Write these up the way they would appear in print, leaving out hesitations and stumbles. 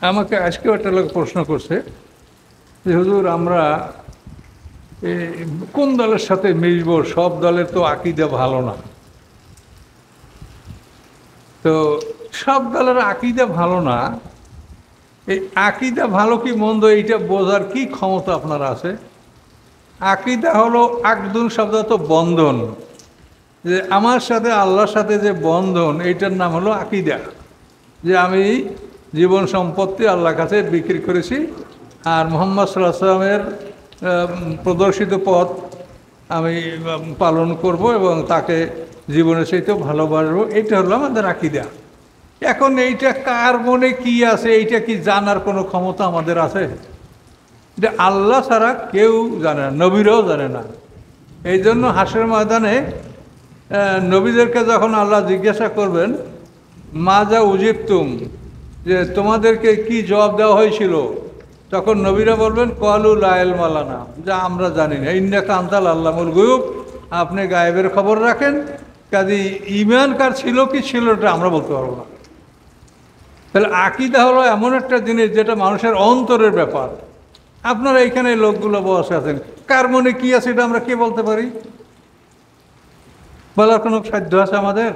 আমাকে আজকেও একটা লোক প্রশ্ন করছে যে হুজুর আমরা কোন দলের সাথে মিশবো, সব দলের তো আকীদা ভালো না। তো সব দলের আকীদা ভালো না, এই আকীদা ভালো কি মন্দ এইটা বোঝার কি ক্ষমতা আপনার আছে? আকীদা হলো আকদুল শব্দ তো বন্ধন, যে আমার সাথে আল্লাহর সাথে যে বন্ধন এইটার নাম হলো আকীদা। যে আমি জীবন সম্পত্তি আল্লাহর কাছে বিক্রি করেছি আর মুহাম্মদ সাল্লাল্লাহু আলাইহি ওয়াসাল্লামের প্রদর্শিত পথ আমি পালন করব এবং তাকে জীবনের চাইতেও ভালোবাসবো। এইটা হলো আমাদের আকীদা। এখন এইটা কার মনে কি আছে এইটা কি জানার কোনো ক্ষমতা আমাদের আছে? এটা আল্লাহ ছাড়া কেউ জানে না, নবীরাও জানে না। এই জন্য হাসরের ময়দানে নবীদেরকে যখন আল্লাহ জিজ্ঞাসা করবেন মাজা উজিবতুম, যে তোমাদেরকে কি জবাব দেওয়া হয়েছিল, তখন নবীরা বলবেন কলু লা ইলমা লানা, যা আমরা জানি না, ইন্নাকা আনতাল আল্লামুল গুয়ুব, আপনি গায়েবের খবর রাখেন। কাজে ঈমান কার ছিল কি ছিল এটা আমরা বলতে পারবো না। তাহলে আকীদা হলো এমন একটা জিনিস যেটা মানুষের অন্তরের ব্যাপার। আপনারা এখানে লোকগুলো বসে আছেন, কার মনে কি আছে এটা আমরা কে বলতে পারি? বলার কোনো সাধ্য আছে আমাদের?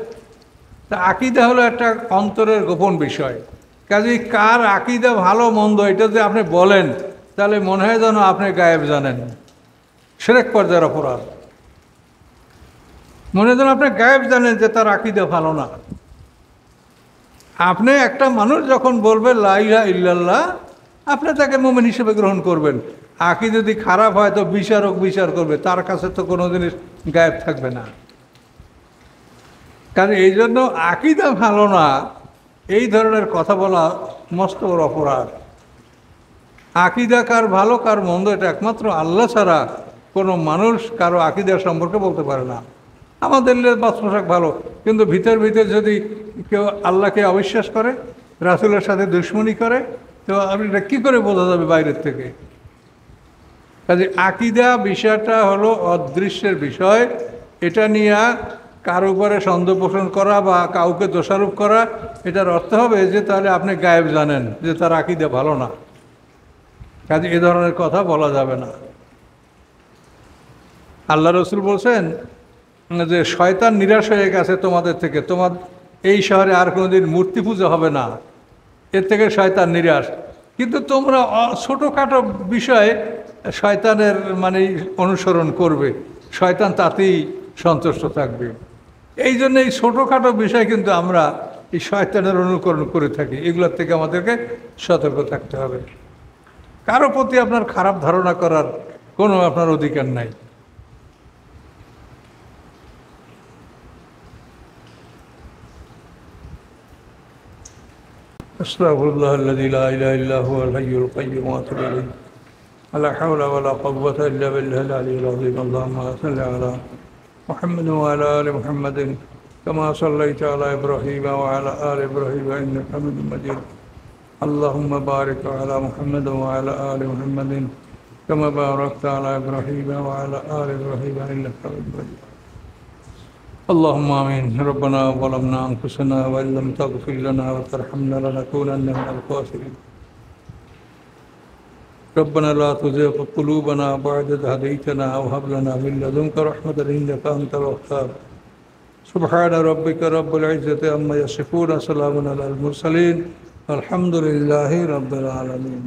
তা আকীদা হলো একটা অন্তরের গোপন বিষয়। কাজেই কার আকীদা ভালো মন্দ এটা যদি আপনি বলেন তাহলে মনে হয় যেন আপনি গায়েব জানেন, শিরক পর্যায়ের অপরাধ। মনে হয় যেন আপনি গায়েব জানেন যে তার আকীদা ভালো না। আপনি একটা মানুষ যখন বলবে লা ইলাহা ইল্লাল্লাহ, আপনি তাকে মুমিন হিসেবে গ্রহণ করবেন। আকীদা যদি খারাপ হয় তো বিচারক বিচার করবে, তার কাছে তো কোনো জিনিস গায়েব থাকবে না। কারণ এই জন্য আকীদা ভালো না এই ধরনের কথা বলা মস্ত বড় অপরাধ। আকীদা কার ভালো কার মন্দ এটা একমাত্র আল্লাহ ছাড়া কোনো মানুষ কারো আকীদা সম্পর্কে বলতে পারে না। আমাদের বাস পোশাক ভালো, কিন্তু ভিতর ভিতর যদি কেউ আল্লাহকে অবিশ্বাস করে, রাসূলের সাথে দুশমনি করে, তো আপনি এটা কী করে বোঝা যাবে বাইরের থেকে? কাজে আকীদা বিষয়টা হলো অদৃশ্যের বিষয়। এটা নিয়ে কারো উপরে সন্দেহ পোষণ করা বা কাউকে দোষারোপ করা, এটার অর্থ হবে যে তাহলে আপনি গায়েব জানেন যে তার আকীদা ভালো না। কাজে এ ধরনের কথা বলা যাবে না। আল্লাহ রসুল বলছেন যে শয়তান নিরাশ হয়ে গেছে তোমাদের থেকে, তোমার এই শহরে আর কোনোদিন মূর্তি পূজা হবে না, এর থেকে শয়তান নিরাশ। কিন্তু তোমরা ছোটোখাটো বিষয়ে শয়তানের মানে অনুসরণ করবে, শয়তান তাতেই সন্তুষ্ট থাকবে। এই জন্য এই ছোটোখাটো বিষয় কিন্তু আমরা এই শয়তানের অনুকরণ করে থাকি। এগুলোর থেকে আমাদেরকে সতর্ক থাকতে হবে। কারো প্রতি আপনার খারাপ ধারণা করার কোনো আপনার অধিকার নাই। আস্তাগফিরুল্লাহ আল্লাযী লা ইলাহা ইল্লা হুয়াল হাইয়ুল কাইয়্যুম ওয়া আতুবু ইলাইহি লা হাওলা ওয়া লা কুওয়াতা ইল্লা বিল্লাহিল আলিয়্যিল আযীম। আল্লাহুম্মা সাল্লি আলা মুহাম্মাদ ওয়া আলা আলি মুহাম্মাদিন কামা সাল্লাইতা আলা ইব্রাহিম ওয়া আলা আলি ইব্রাহিম ইন্নাকা হামিদুম মাজিদ। আল্লাহুম্মা বারিক আলা মুহাম্মাদ ওয়া আলা আলি মুহাম্মাদিন কামা বারাকতা আলা ইব্রাহিম ওয়া আলা আলি ইব্রাহিম ইন্নাকা হামিদুম মাজিদ। اللهم آمين. ربنا ظلمنا أنفسنا وإن لم تغفر لنا وترحمنا لنكونن من الخاسرين. ربنا لا تزغ قلوبنا بعد إذ هديتنا وهب لنا من لدنك رحمة إنك أنت الوهاب. سبحان ربك رب العزة عما يصفون، سلام على المرسلين، والحمد لله رب العالمين.